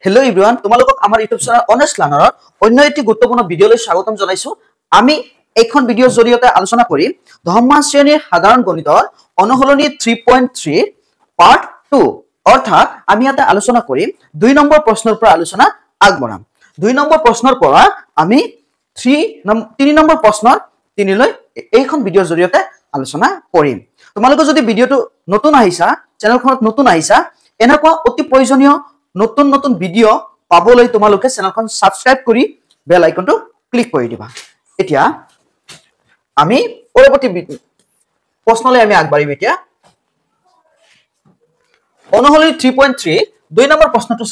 Hello everyone, তোমালোকক আমাৰ YouTube channel honest লাৰ্ণাৰৰ অন্য এটি গুৰুত্বপূৰ্ণ ভিডিঅলৈ স্বাগতম জনাইছো। আমি এইখন ভিডিঅৰ জৰিয়তে আলোচনা কৰিম দশম শ্ৰেণীৰ সাধাৰণ গণিতৰ অনুশীলনী 3.3 পাৰ্ট 2 অৰ্থাৎ আমি ইয়াতে আলোচনা কৰিম 2 নম্বৰ প্ৰশ্নৰ পৰা আলোচনা আগবঢ়াম। 2 নম্বৰ প্ৰশ্নৰ পৰা আমি 3 নম্বৰ প্ৰশ্নৰ 3 লৈ এইখন ভিডিঅৰ জৰিয়তে আলোচনা কৰিম। তোমালোকে যদি ভিডিঅটো নতুন আহিছা, চেনেলখনত নতুন আহিছা, এনেকুৱা অতি প্ৰয়োজনীয় নতুন ভিডিঅ পাবলৈ তোমালোকে চেনেলখন সাবস্ক্ৰাইব কৰি বেল আইকনটো ক্লিক কৰি দিবা। এতিয়া আমি পৰৱৰ্তী প্ৰশ্নলৈ আমি আগবাঢ়িম। এতিয়া অনুশীলনী 3.3 2 নম্বৰ প্ৰশ্নটো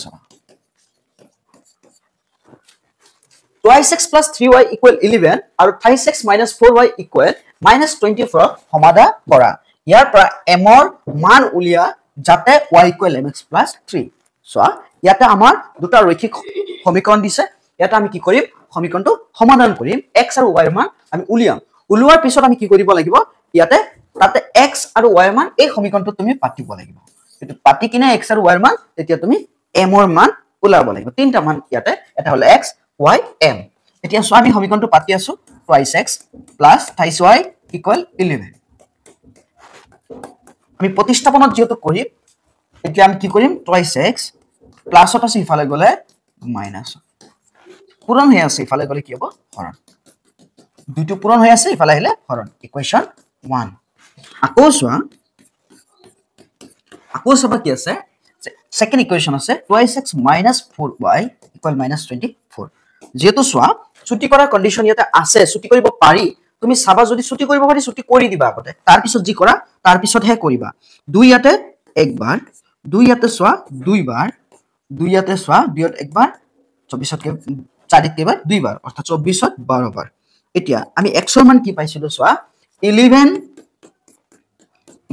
চাবা। Twice x plus 3y equal 11 আৰু thrice x minus 4y equal minus 24 সমাধান কৰা। ইয়াৰ পৰা m ৰ মান উলিয়া যাতে y equal mx plus 3। So ইয়াতে আমাৰ দুটা ৰৈখিক সমীকৰণ দিছে। ইয়াতে আমি কি কৰিম? সমীকৰণটো সমাধান কৰিম। x আৰু y ৰ মান আমি উলিয়াম। উলিওৱাৰ পিছত আমি কি কৰিব লাগিব? ইয়াতে তাতে x আৰু y ৰ মান এই সমীকৰণটো তুমি পাতিব লাগিব। এটো পাতি কিনে x আৰু y ৰ মান তেতিয়া তুমি m ৰ মান উলাব লাগিব। তিনটা মান ইয়াতে এটা হল x y m। এতিয়া সো আমি সমীকৰণটো পাতি আছো twice x plus thrice y equal 11। আমি প্ৰতিস্থাপনত যেটো কৰিম, এতিয়া আমি কি কৰিম? twice x প্লাস আছে ইফালে গলে মাইনাস। পূৰণ হৈ আছে ইফালে গলে কি হ'ব? হৰণ। দুটো পূৰণ হৈ আছে ইফালে আহিলে হৰণ। ইকুৱেশন 1। আকৌ চাবা কি আছে? সেকেন্ড ইকুৱেশন আছে twice x minus 4y equal minus 24। যেহেতু সোয়া ছুটি কৰা কন্ডিশন ইয়াতে আছে, ছুটি কৰিব পাৰি। তুমি চাবা যদি ছুটি কৰিব পাৰি ছুটি কৰি দিবা আগতে। তাৰ পিছত যি কৰা তাৰ পিছত হে কৰিবা। 2 ইয়াতে একবাৰ, 2 ইয়াতে সোয়া দুইবাৰ, 2 ইয়াতে সোয়া 2 ত একবাৰ, 24 ত 4 ত কেইবাৰ? দুইবাৰ, অৰ্থাৎ 24 ত 12 বাৰ। এতিয়া আমি x ৰ মান কি পাইছিলো সোয়া 11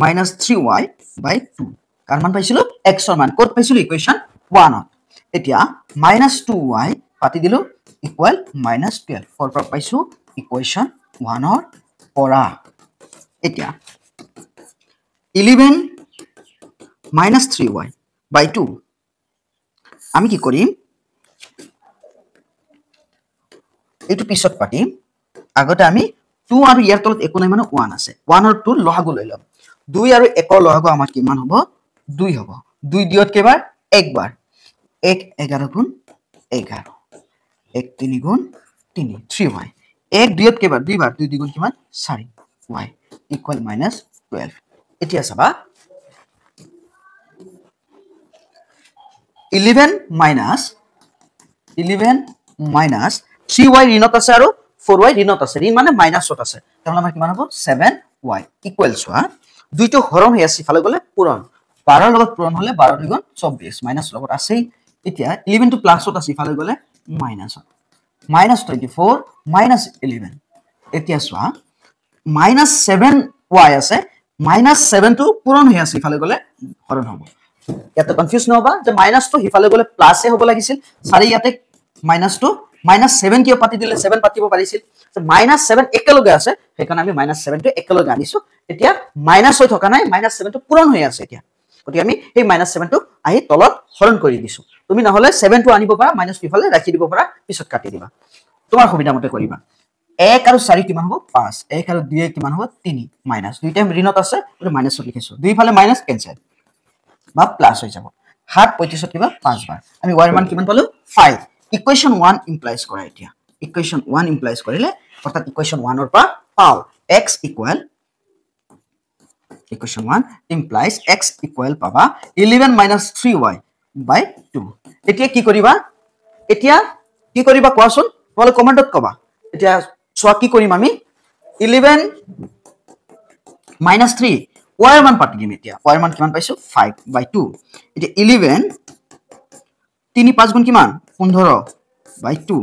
minus 3y by 2। কাৰ মান পাইছিলো? x ৰ মান ক'ত পাইছিলো? ইকুৱেশন 1 ত। এতিয়া minus 2y পাতি দিলো equal minus 12। ফৰ পৰা পাইছো ইকুৱেশন 1 ৰ পৰা। এতিয়া 11 minus 3y by 2 আমি কি কৰিম? এইটো পিছত পাতিম। আগতে আমি 2 আৰু ইয়াৰ তলত একো নাই মানে 1 আছে। 1 আৰু 2 লহাগু লৈ লম। 2 আৰু 1 ৰ লহাগু আমাৰ কিমান হ'ব? 2 হ'ব। 2 দিয়ত কেইবাৰ? একবাৰ। 1 11 গুণ 11। 1 3 গুণ 3 3y। 1 দিয়ত কেইবাৰ? দুইবাৰ। 2 2 গুণ কিমান? 4y equal minus 12। এতিয়া চাবা 11 minus 3y ঋণত আছে আৰু 4y ঋণত আছে। ঋণ মানে মাইনাসত আছে। তাহলে আমাৰ কিমান হ'ব? 7y equals দুইটো হৰণ হৈ আছে ইফালে গলে পূৰণ। 12 ৰ লগত পূৰণ হলে 12 2 গুণ 24 মাইনাস লগত আছে। এতিয়া 11 টো প্লাসত আছে ইফালে গলে মাইনাসত। minus 24 minus 11। এতিয়া সোয়া minus 7y আছে, minus 7 টো পূৰণ হৈ আছে ইফালে গলে হৰণ হ'ব। ইয়াতে কনফিউজ নহবা যে মাইনাস টো ইফালে গলে প্লাস এ হ'ব লাগিছিল। সাৰি ইয়াতে মাইনাস টো minus 7 কিয় পাতি দিলে? 7 পাতিব পাৰিছিল। minus 7 একেলগে আছে, সেইকাৰণে আমি minus 7 টো একেলগে আনিছো। এতিয়া মাইনাস হৈ থকা নাই, minus 7 টো পূৰণ হৈ আছে এতিয়া। গতিকে আমি এই minus 7 টো আহি তলত হৰণ কৰি দিছো। তুমি নহলে 7 টো আনিব পাৰা, মাইনাস ইফালে ৰাখি দিব পাৰা, পিছত কাটি দিবা। তোমাৰ সুবিধা মতে কৰিবা। 1 আৰু 4 কিমান হ'ব? 5। 1 আৰু 2 কিমান হ'ব? 3 মাইনাস। দুইটা ঋণত আছে, গতিকে মাইনাসত লিখিছো। দুইফালে মাইনাস কেনসেল বা প্লাস হৈ যাব। 7 35 ত কিবা 5 বাৰ। আমি y ৰ মান কিমান পালো? 5। ইকুৱেশন 1 ইমপ্লাইজ কৰা। এতিয়া ইকুৱেশন 1 ইমপ্লাইজ কৰিলে অৰ্থাৎ ইকুৱেশন 1 ৰ পৰা পাও x equal equation 1 implies x equal পাবা 11 minus 3y by 2। এতিয়া কি কৰিবা? কোৱাচোন? তোমালোকে কমেন্টত কবা। এতিয়া চোৱা কি কৰিম আমি? 11 minus 3 y ৰ মান পাতি দিম। এতিয়া y ৰ মান কিমান পাইছো? 5 by 2। এতিয়া 11 3 5 গুণ কিমান? 15 by 2।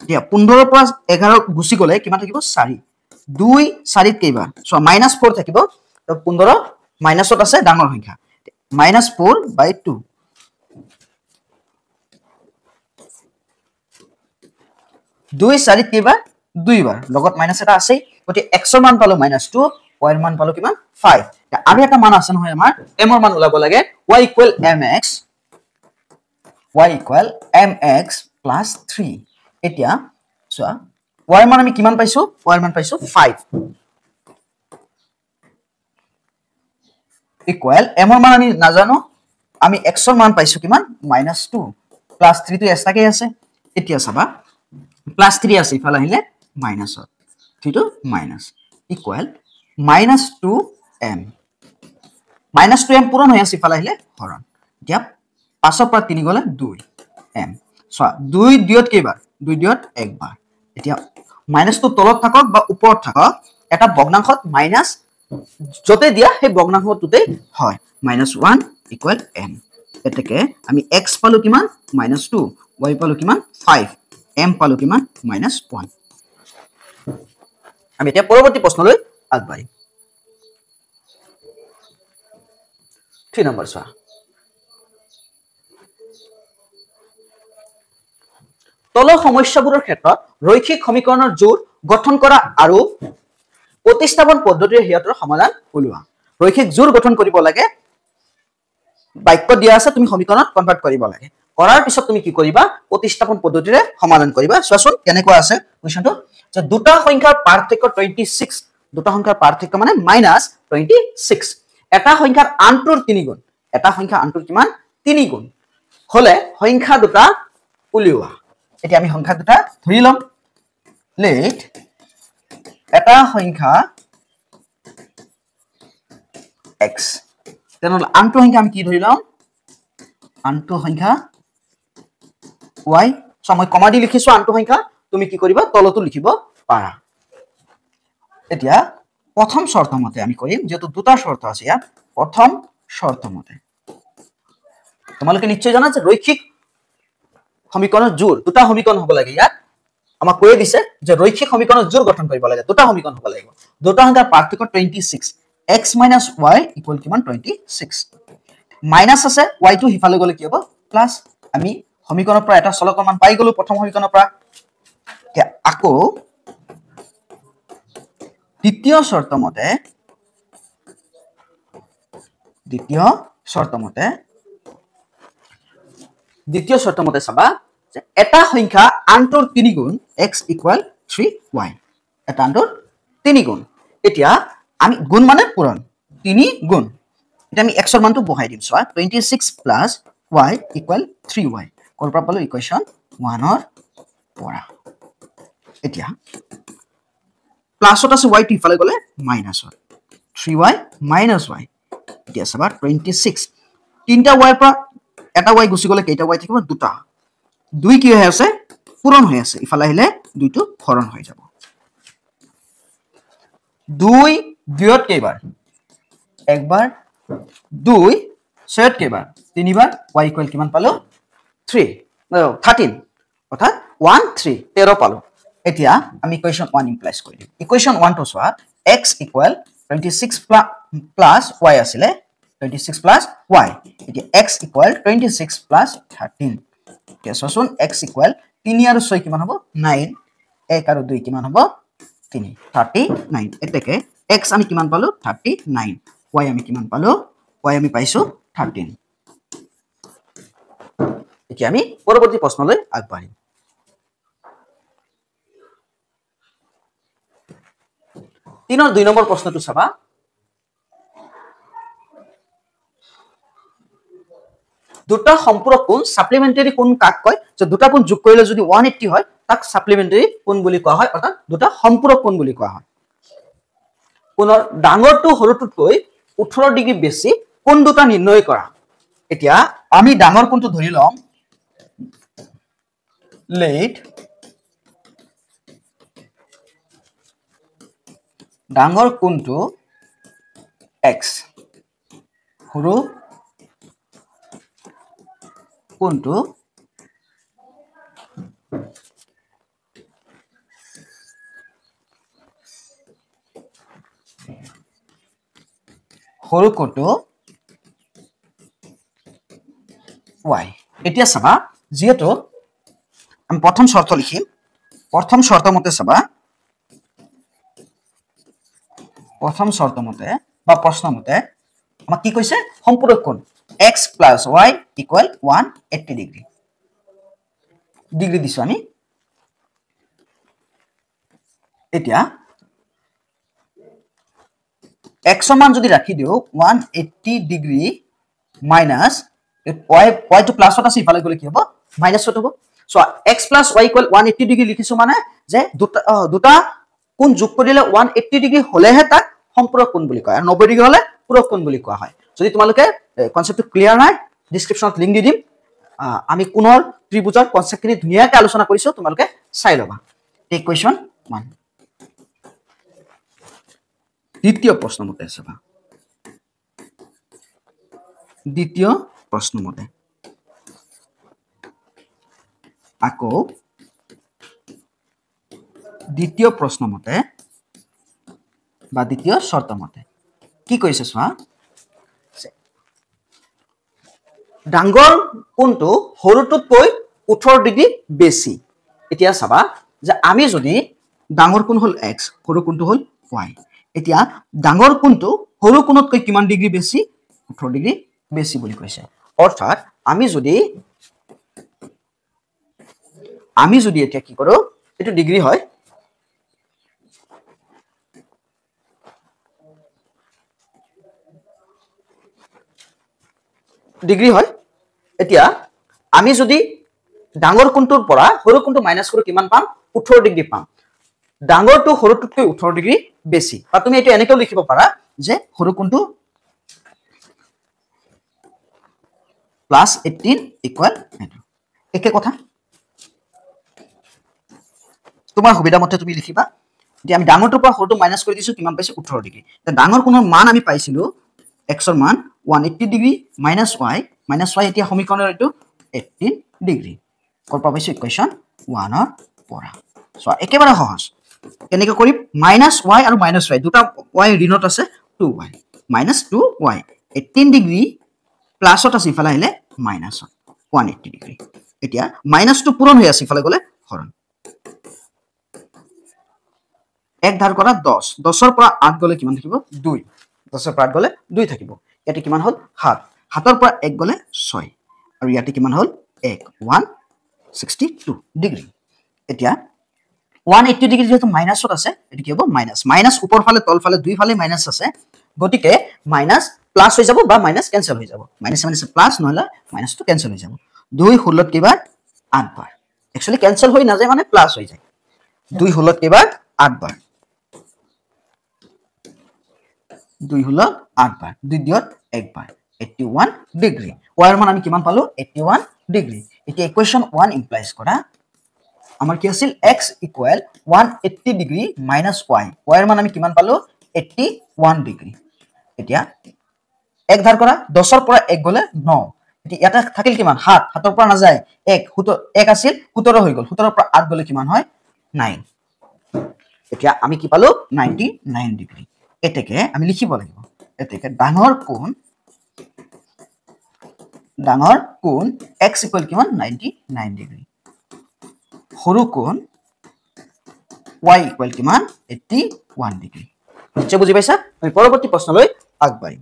এতিয়া 15 পৰা 11 গুচি গলে কিমান থাকিব? 4। 2 4 ত কেইবাৰ? সো minus 4 থাকিব। তো 15 মাইনাসত আছে ডাঙৰ সংখ্যা। minus 4 by 2। 2 4 ত কেইবাৰ? দুইবাৰ। লগত মাইনাস এটা আছে। গতি x ৰ মান পালো -2, y এৰ মান পালো কিমান 5 আৰু এটা মান আছে নহয় আমাৰ m এৰ মান ওলাব লাগে y mx plus 3 এতিয়া চোৱা y এর মান আমি কিমান পাইছো y এর মান পাইছো 5 ইকুয়াল m এর মান আমি নাজানো আমি x এর মান পাইছো কিমান -2 plus 3 তো এক্সট্ৰাকে আছে এতিয়া চাবা plus 3 আছে ইফালে আহিলে minus 3 to minus equal -2m -2m পূৰণ হৈ আছে ইফালে আহিলে হৰণ এতিয়া 5 ৰ পৰা 3 গলে 2m সো 2 দুইত কেইবাৰ 2 দুইত একবাৰ এতিয়া মাইনাস তো তলত থাকক বা ওপৰত থাকক এটা ভগ্নাংশত মাইনাস যতে দিয়া সেই ভগ্নাংশটোতে হয় -1 equal m এটাকে আমি x পালো কিমান -2 y পালো কিমান 5 m পালো কিমান -1 আমি এতিয়া পৰৱৰ্তী প্ৰশ্নলৈ আগবাঢ়িম 3 নম্বৰ চোৱা তলৰ সমস্যাবোৰৰ ক্ষেত্ৰত ৰৈখিক সমীকৰণৰ জোৰ গঠন কৰা আৰু প্ৰতিস্থাপন পদ্ধতিৰ হিয়তৰ সমাধান উলিওৱা ৰৈখিক জোৰ গঠন কৰিব লাগে বাক্য দিয়া আছে তুমি সমীকৰণত কনভাৰ্ট কৰিব লাগে কৰাৰ পিছত তুমি কি কৰিবা প্ৰতিস্থাপন পদ্ধতিৰে সমাধান কৰিবা চোৱাচোন কেনেকুৱা আছে কোৱেশ্চনটো যে দুটা সংখ্যাৰ পাৰ্থক্য 26 দুটা সংখ্যাৰ পাৰ্থক্য মানে -26 এটা সংখ্যাৰ আনটোৰ 3 গুণ এটা সংখ্যা আনটোৰ কিমান 3 গুণ হলে সংখ্যা দুটা উলিওৱা এতিয়া আমি সংখ্যা দুটা ধৰি লম লেট এটা সংখ্যা x তেনেহলে আনটো সংখ্যা আমি কি ধৰি লম আনটো সংখ্যা y সময় কমা দি লিখিছো আনটো সংখ্যা তুমি কি কৰিবা তলতো লিখিব পাৰা এতিয়া প্ৰথম শৰ্ত মতে আমি কৰিম যেটো দুটা শৰ্ত আছে ইয়াত প্ৰথম শৰ্ত মতে তোমালোকে নিশ্চয় জানা যে ৰৈখিক সমীকৰণৰ জোৰ দুটা সমীকৰণ হ'ব লাগে ইয়াত আমাক কৈ দিছে যে ৰৈখিক সমীকৰণৰ জোৰ গঠন কৰিব লাগে দুটা সমীকৰণ হ'ব লাগিব দুটা সংখ্যাৰ পাৰ্থক্য 26 x - y ইকুৱেল কিমান 26 মাইনাস আছে y টো হিফালে গলে কি হ'ব প্লাস আমি সমীকৰণৰ পৰা এটা চলকৰ মান পাই গলো প্ৰথম সমীকৰণৰ পৰা আকৌ দ্বিতীয় শৰ্ত মতে চাবা যে এটা সংখ্যা আনটোৰ 3 গুণ x = 3y এটা আনটোৰ 3 গুণ এতিয়া আমি গুণ মানে পূৰণ 3 গুণ এটা আমি x এৰ মানটো বহাই দিম সোয়া 26 plus y equal 3y কোৰ পৰা পালো ইকুৱেশন 1 ৰ পৰা এতিয়া প্লাসত আছে y টো ইফালে গলে মাইনাসত 3y minus y এতিয়া সবা 26 তিনটা y পৰা এটা y গুছি গলে কেইটা y থাকিব দুটা দুই কি হৈ আছে পূৰণ হৈ আছে ইফালে আহিলে দুইটো হৰণ হৈ যাব দুই দুইত কেইবাৰ একবাৰ 2 ছয়ত কেইবাৰ তিনিবাৰ y ইকুৱেল কিমান পালো 13 অৰ্থাৎ 1 3 13 পালো এতিয়া আমি ইকুৱেশন 1 ইমপ্লাইজ কৰি দিম ইকুৱেশন 1 টো সোয়া x = 26 plus y আছিলে 26 plus y এতিয়া x = 26 plus 13 কেছছোন x = 3 আৰু 6 কিমান হ'ব 9 1 আৰু 2 কিমান হ'ব 3 39 এতেকে x আমি কিমান পালো 39 y আমি কিমান পালো y আমি পাইছো 13 এতিয়া আমি পৰৱৰ্তী প্ৰশ্নলৈ আগবাঢ়িম 3 ৰ 2 নম্বৰ প্ৰশ্নটো চাবা দুটা সম্পূৰক কোণ সাপ্লিমেন্টাৰী কোণ কাক কয় যে দুটা কোণ যোগ কৰিলে যদি 180 হয় তাক সাপ্লিমেন্টাৰী কোণ বুলি কোৱা হয় অৰ্থাৎ দুটা সম্পূৰক কোণ বুলি কোৱা হয় কোণৰ ডাঙৰটো সৰুটোতকৈ 18 ডিগ্ৰী বেছি কোণ দুটা নিৰ্ণয় কৰা এতিয়া আমি ডাঙৰ কোণটো ধৰি লম লেট ডাঙৰ কোণটো x সৰু কোণটো সৰু কোণটো y এতিয়া চাবা যেটো আমি প্ৰথম শৰ্ত লিখিম প্ৰথম শৰ্ত মতে চাবা প্ৰথম শৰ্ত মতে বা প্ৰশ্ন মতে আমাক কি কৈছে সম্পূৰক কোণ x plus y equal 180 degree degree দিছো আমি এতিয়া x মান যদি ৰাখি দিও 180 ডিগ্ৰী মাইনাস y to প্লাসত আছে ইফালে গলে কি হ'ব মাইনাসত হ'ব so x plus y equal 180 degree লিখিছো মানে যে দুটা কোণ যোগ কৰিলে 180 ডিগ্ৰী হলেহে তাক সম্পূৰক কোণ বুলি কয় আৰু 90 ডিগ্ৰী হলে পূৰক কোণ বুলি কোৱা হয় যদি তোমালোকে কনসেপ্টটো ক্লিয়াৰ নাই ডেসক্ৰিপচনত লিংক দি দিম আমি কোণৰ ত্ৰিভুজৰ কনসেপ্টখিনি ধুনিয়াকৈ আলোচনা কৰিছো তোমালোকে চাই লবা টেক কোৱেশ্চন 1 দ্বিতীয় প্ৰশ্ন মতে চাবা দ্বিতীয় প্ৰশ্ন মতে আকৌ দ্বিতীয় প্ৰশ্ন মতে বা দ্বিতীয় শৰ্ত মতে কি কৈছে চোৱা ডাঙৰ কোণটো সৰুটোতকৈ 18 ডিগ্ৰী বেছি এতিয়া চাবা যে আমি যদি ডাঙৰ কোণ হল x সৰু কোণটো হল y এতিয়া ডাঙৰ কোণটো সৰু কোণতকৈ কিমান ডিগ্ৰী বেছি 18 ডিগ্ৰী বেছি বুলি কৈছে অৰ্থাৎ আমি যদি এতিয়া কি কৰো এটো ডিগ্ৰী হয় ডিগ্ৰী হয় এতিয়া আমি যদি ডাঙৰ কোণটোৰ পৰা সৰু কোণটো মাইনাস কৰো কিমান পাম 18 ডিগ্ৰী পাম ডাঙৰটো সৰুটোতকৈ 18 ডিগ্ৰী বেছি বা তুমি এটো এনেকৈ লিখিব পাৰা যে সৰু কোণটো প্লাস 18 ইকুয়াল একে কথা তোমাৰ সুবিধা মতে তুমি লিখিবা যে আমি ডাঙৰটোৰ পৰা সৰুটো মাইনাস কৰি দিছো কিমান পাইছো 18 ডিগ্ৰী তে ডাঙৰ কোণৰ মান আমি পাইছিলো x ৰ মান 180 ডিগ্ৰী - y এতিয়া সমীকৰণৰ এটো 18 ডিগ্ৰী কৰ পৰা পাইছো ইকুৱেশন 1 ৰ পৰা সো একেবাৰে সহজ কেনেকৈ কৰিম -y আৰু -y দুটা y ঋণত আছে 2y -2y 18 ডিগ্ৰী প্লাসত আছে ইফালে আহিলে মাইনাসত 180 ডিগ্ৰী এতিয়া মাইনাসটো পূৰণ হৈ আছে ইফালে গলে হৰণ এক ধাৰ কৰা 10 10 ৰ পৰা 8 গলে কিমান থাকিব 2 10 ৰ পৰা 8 গলে 2 থাকিব ইয়াতে কিমান হল 7 7 ৰ পৰা 1 গলে 6 আৰু ইয়াতে কিমান হল 162 ডিগ্ৰী এতিয়া 180 ডিগ্ৰী যেটো মাইনাসত আছে এটো কি হ'ব মাইনাস উপৰ ফালে তল ফালে দুই ফালে মাইনাস আছে গতিকে মাইনাস প্লাস হৈ যাব বা মাইনাস ক্যান্সেল হৈ যাব মাইনাস প্লাস নহলে মাইনাসটো ক্যান্সেল হৈ যাব 2 16 কেবাৰ 8 বাৰ একচুয়ালি ক্যান্সেল হৈ না যায় মানে প্লাস হৈ যায় 2 16 কেবাৰ 8 বাৰ 2 16 8 বাৰ 2 দিয়ত 1 বাৰ 81 ডিগ্ৰী y ৰ মান আমি কিমান পালো 81 ডিগ্ৰী এতিয়া ইকুৱেশন 1 ইমপ্লাইজ কৰা আমাৰ কি আছিল x equal 180 degree minus y ৰ মান আমি কিমান পালো 81 ডিগ্ৰী এতিয়া এক ধাৰ কৰা 10 ৰ পৰা 1 গলে 9 এতিয়া এটা থাকিল কিমান 7 7 ৰ পৰা না যায় 1 আছিল 17 হৈ গল 17 ৰ পৰা 8 গলে কিমান হয় 9 এতিয়া আমি কি পালো 99 ডিগ্ৰী এতেকে আমি লিখিব লাগিব এতেকে ডাঙৰ কোণ x ইকুৱেল কিমান 99 ডিগ্ৰী সৰু কোণ y ইকুৱেল কিমান 81 ডিগ্ৰী নিশ্চয় বুজি পাইছা আমি পৰৱৰ্তী প্ৰশ্নলৈ আগবাঢ়িম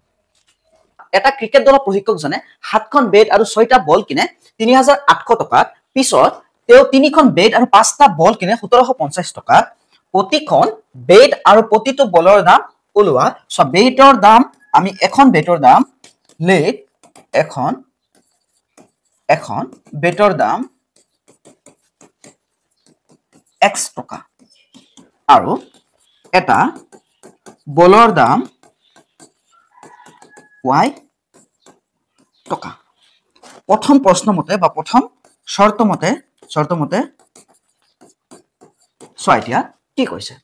এটা ক্ৰিকেট দলৰ প্ৰশিক্ষকজনে 7খন বেট আৰু 6টা বল কিনে 3800 টকাত পিছত তেও 3খন বেট আৰু 5টা বল কিনে 1750 টকাত প্ৰতিখন বেট আৰু প্ৰতিটো বলৰ দাম ওলোৱা সব বেটৰ দাম আমি এখন বেটৰ দাম লেট এখন বেটৰ দাম x টকা আৰু এটা বলৰ দাম y টকা প্ৰথম প্ৰশ্ন মতে বা প্ৰথম শৰ্ত মতে সোৱাইতিয়া কি কৈছে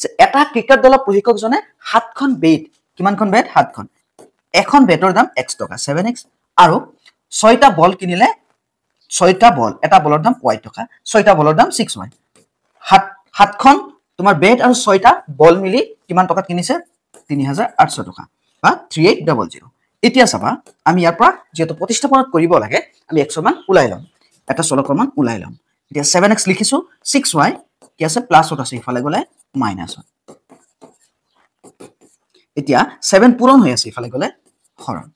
যে এটা ক্ৰিকেট দলৰ প্ৰশিক্ষকজনে 7খন বেট কিমানখন বেট 7খন এখন বেটৰ দাম x টকা 7x আৰু 6টা বল কিনিলে 6টা বল এটা বলৰ দাম y টকা 6টা বলৰ দাম 6y 7খন তোমাৰ বেট আৰু 6টা বল মিলি কিমান টকাত কিনিছে 3800 টকা বা 3800 এতিয়া চাবা আমি ইয়াৰ পৰা যেটো প্ৰতিস্থাপনত কৰিব লাগে আমি x মান উলাই লম এটা চলকৰ মান উলাই লম এতিয়া 7x লিখিছো 6y কি আছে প্লাসত আছে ইফালে গলে মাইনাস এতিয়া 7 পূৰণ হৈ আছে ইফালে গলে হৰণ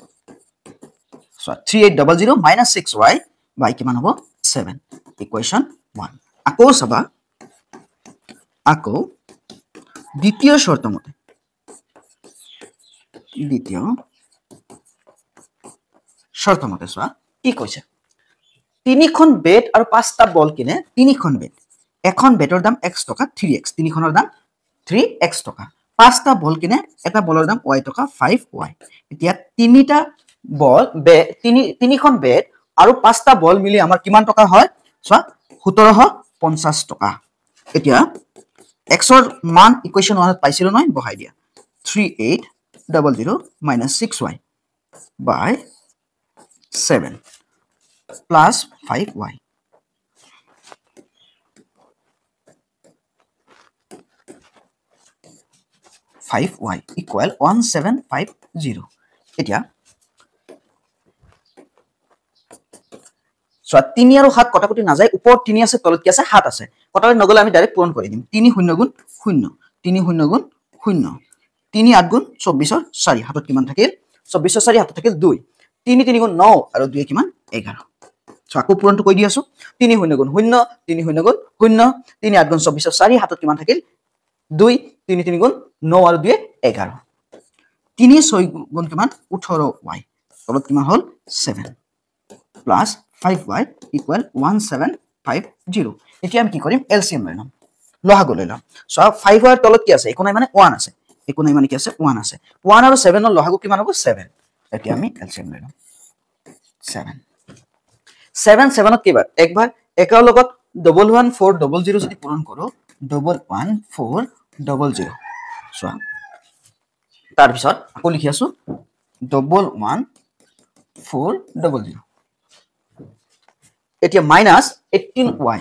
সো 3800 - 6y বাই কিমান হ'ব 7 ইকুৱেশ্যন 1 আকৌ চাবা আকৌ দ্বিতীয় শৰ্ত মতে চোৱা কি কৈছে তিনিখন বেট আৰু পাঁচটা বল কিনে তিনিখন বেট এখন বেটৰ দাম x টকা 3x তিনিখনৰ দাম 3x টকা পাঁচটা বল কিনে এটা বলৰ দাম y টকা 5y এতিয়া তিনিটা বল তিনিখন বেট আৰু পাঁচটা বল মিলি আমাৰ কিমান টকা হয় চোৱা 1750 টকা এতিয়া x ৰ মান ইকুৱেশ্যন 1 পাইছিলো নহয় বহাই দিয়া 3800 - 6y by 7 plus 5y equal 1750 এতিয়া সো 3 আৰু 7 কটাকটি না যায় ওপৰত 3 আছে তলত কি আছে 7 আছে কটাকটি নগলে আমি ডাইৰেক্ট পূৰণ কৰি দিম 3 0 গুণ 0 3 0 গুণ 0 3 8 গুণ 24 4 হাতত কিমান থাকিল 24 4 হাতত থাকিল 2 3 3 গুণ 9 আৰু 2 কিমান 11 সো আকৌ পূৰণটো কৈ দি আছো 3 0 গুণ 0 3 0 গুণ 0 3 8 গুণ 24 4 হাতত কিমান থাকিল 2 3 3 গুণ 9 আৰু 2 11 3 6 গুণ কিমান 18y তলত কিমান হল 7 প্লাস 5y equal 1750 এতিয়া আমি কি কৰিম এলসিএম লৈ লম লহাগু লৈ লম সো 5y ৰ তলত কি আছে একো নাই মানে 1 আছে একো নাই মানে কি আছে 1 আছে 1 আৰু 7 ৰ লহাগু কিমান হ'ব 7 এতিয়া আমি এলসিএম লৈ লম 7 7 7 ত কিবাৰ একবাৰ একৰ লগত 11400 যদি পূৰণ কৰো 11400 সো তাৰ পিছত আকৌ লিখি আছো 11400 এতিয়া minus 18y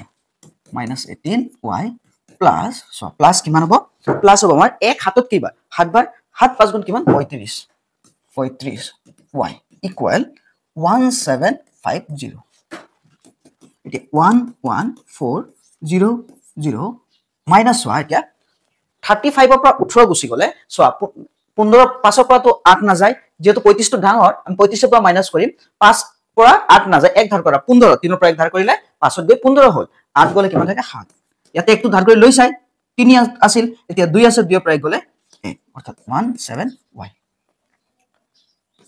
plus so plus কিমান হ'ব plus হ'ব আমাৰ এক হাতত কিবা 7 বাৰ 7 5 গুণ কিমান 35y equal 1750 এতিয়া 11400 minus হোৱা এতিয়া 35 ৰ পৰা 18 গুছি গলে সো 15 5 ৰ পৰা তো 8 না যায় যেহেতু 35 টো ডাঙৰ আমি 35 ৰ পৰা মাইনাস কৰিম 5 পৰা 8 না যায় এক ধাৰ কৰা 15 3 পৰা এক ধাৰ কৰিলে 5 ত গৈ 15 হল 8 গলে কিমান থাকে 7 ইয়াতে একটো ধাৰ কৰি লৈ চাই 3 আছিল এতিয়া 2 আছে 2 পৰা এক গলে 1 অৰ্থাৎ 17y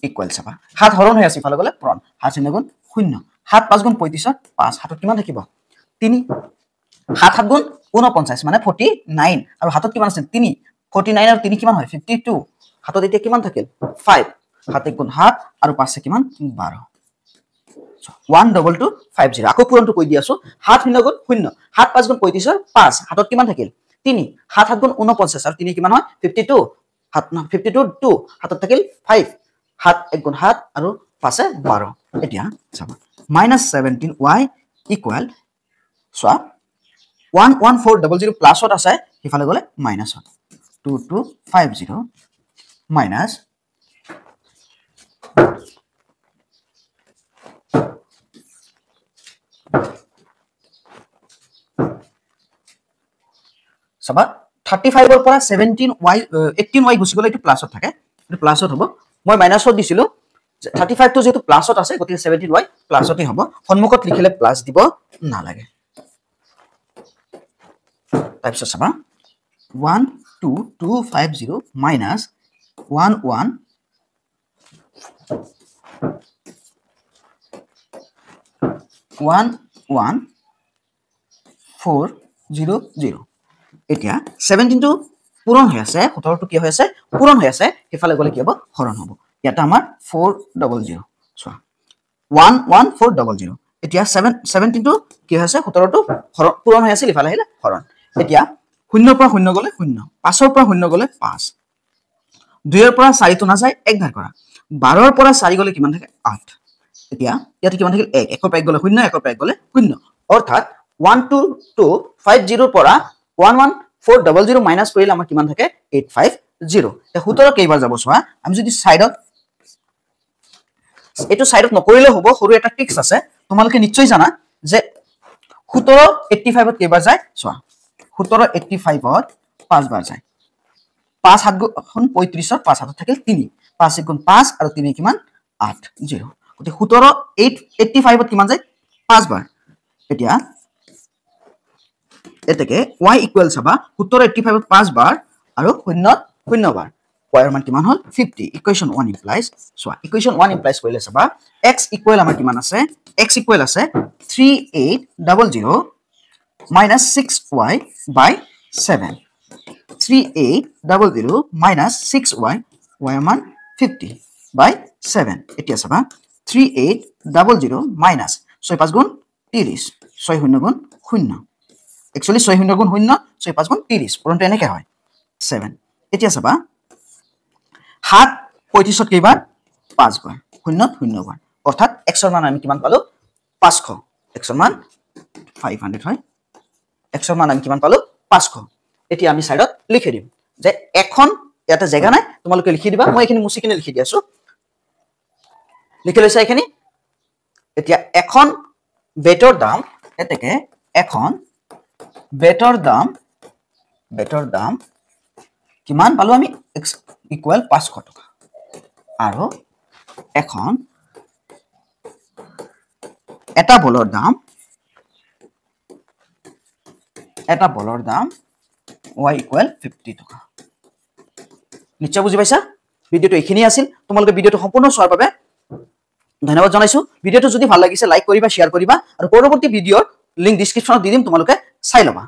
ইকুৱেল চাবা 7 হৰণ হৈ আছে ফালে গলে পূৰণ 7 গুণ 0 7 5 গুণ 35 5 হাতত কিমান থাকিব 3 7 7 গুণ 49 মানে 49 আৰু হাতত কিমান আছে 3 49 আৰু 3 কিমান হয় 52 হাতত এতিয়া কিমান থাকিল 5 7 গুণ 7 আৰু 5 কিমান 12 12250 আকৌ পূৰণটো কৈ দি আছো 7 0 গুণ 0 7 5 গুণ 35 5 হাতত কিমান থাকিল 3 7 7 গুণ 49 আৰু 3 কিমান হয় 52 52 2 হাতত থাকিল 5 7 1 গুণ 7 আৰু 5 12 এতিয়া চাবা -17y ইকুৱেল সো 11400 প্লাসত আছে হিফালে গলে মাইনাস 2250 মাইনাস সবা 35 ৰ পৰা 17y 18y গুছি গলে এটো প্লাসত থাকে এটো প্লাসত হ'ব মই মাইনাসত দিছিলো 35 টো যেটো প্লাসত আছে গতিকে 17y প্লাসতে হ'ব সন্মুখত লিখিলে প্লাস দিব না লাগে তাৰপিছত সবা 12250 minus 11400 এতিয়া 17 টো পূৰণ হৈ আছে 17 টো কি হৈ আছে পূৰণ হৈ আছে ইফালে গলে কি হ'ব হৰণ হ'ব ইয়াত আমাৰ 400 চোৱা 11400 এতিয়া 17 টো কি হৈছে 17 টো পূৰণ হৈ আছে ইফালে আহিলে হৰণ এতিয়া 0 পৰা 0 গলে 0 5 ৰ পৰা 0 গলে 5 2 ৰ পৰা 4 টো না যায় এক ধাৰ কৰা 12 ৰ পৰা 4 গলে কিমান থাকে 8 এতিয়া ইয়াতে কিমান থাকিল 1 1 পৰা 1 গলে 0 1 পৰা 1 গলে 0 অৰ্থাৎ 12250 ৰ পৰা 11400 মাইনাস কৰিলে আমাৰ কিমান থাকে 850 এ 17 কেইবাৰ যাব চোৱা আমি যদি সাইডত এটো সাইডত নকৰিলে হ'ব সৰু এটা ট্ৰিক্স আছে তোমালোকে নিশ্চয় জানা যে 17 85 ত কেইবাৰ যায় চোৱা 17 85 ত 5 বাৰ যায় 5 7 গুণ 35 5 7 থাকিল 3 5 1 গুণ 5 আৰু 3 কিমান 8 0 গতি 17 85 ত কিমান যায় 5 বাৰ এতিয়া এতেকে y ইকুৱেল চাবা 17 85 ত 5 বাৰ আৰু 0 0 বাৰ y ৰ মান কিমান হল 50 equation 1 implies so equation 1 implies কৰিলে চাবা x ইকুৱেল আমাৰ কিমান আছে x ইকুৱেল আছে 3800 minus 6y by 7 3800 minus 6y y মান 50 by 7 এতিয়া চাবা 3800 minus 6 5 গুণ 30 6 0 গুণ 0 actually 6 0 গুণ 0 6 5 গুণ 30 পৰন্ত এনেকে হয় 7 এতিয়া চাবা 7 35 ত কেইবাৰ 5 বাৰ 0 0 বাৰ অৰ্থাৎ x ৰ মান আমি কিমান পালো 500 x ৰ মান 500 হয় x ৰ মান আমি কিমান পালো 500 এতিয়া আমি সাইডত লিখি দিম যে এখন এটা জায়গা নাই তোমালোকে লিখি দিবা মই এখিনি মুছি কিনে লিখি দি আছো লিখি লৈছা এখিনি এতিয়া এখন বেটৰ দাম এতেকে এখন বেটৰ দাম কিমান পালো আমি x ইকুৱেল 500 টকা আৰু এখন এটা বলৰ দাম y ইকুৱেল 50 টকা নিশ্চয় বুজি পাইছা ভিডিওটো এখিনি আছিল তোমালোকে ভিডিওটো সম্পূৰ্ণ চোৱাৰ বাবে ধন্যবাদ জনাইছো ভিডিওটো যদি ভাল লাগিছে লাইক কৰিবা শেয়াৰ কৰিবা আৰু পৰৱৰ্তী ভিডিওৰ লিংক ডেসক্ৰিপচনত দি দিম তোমালোকে চাই লবা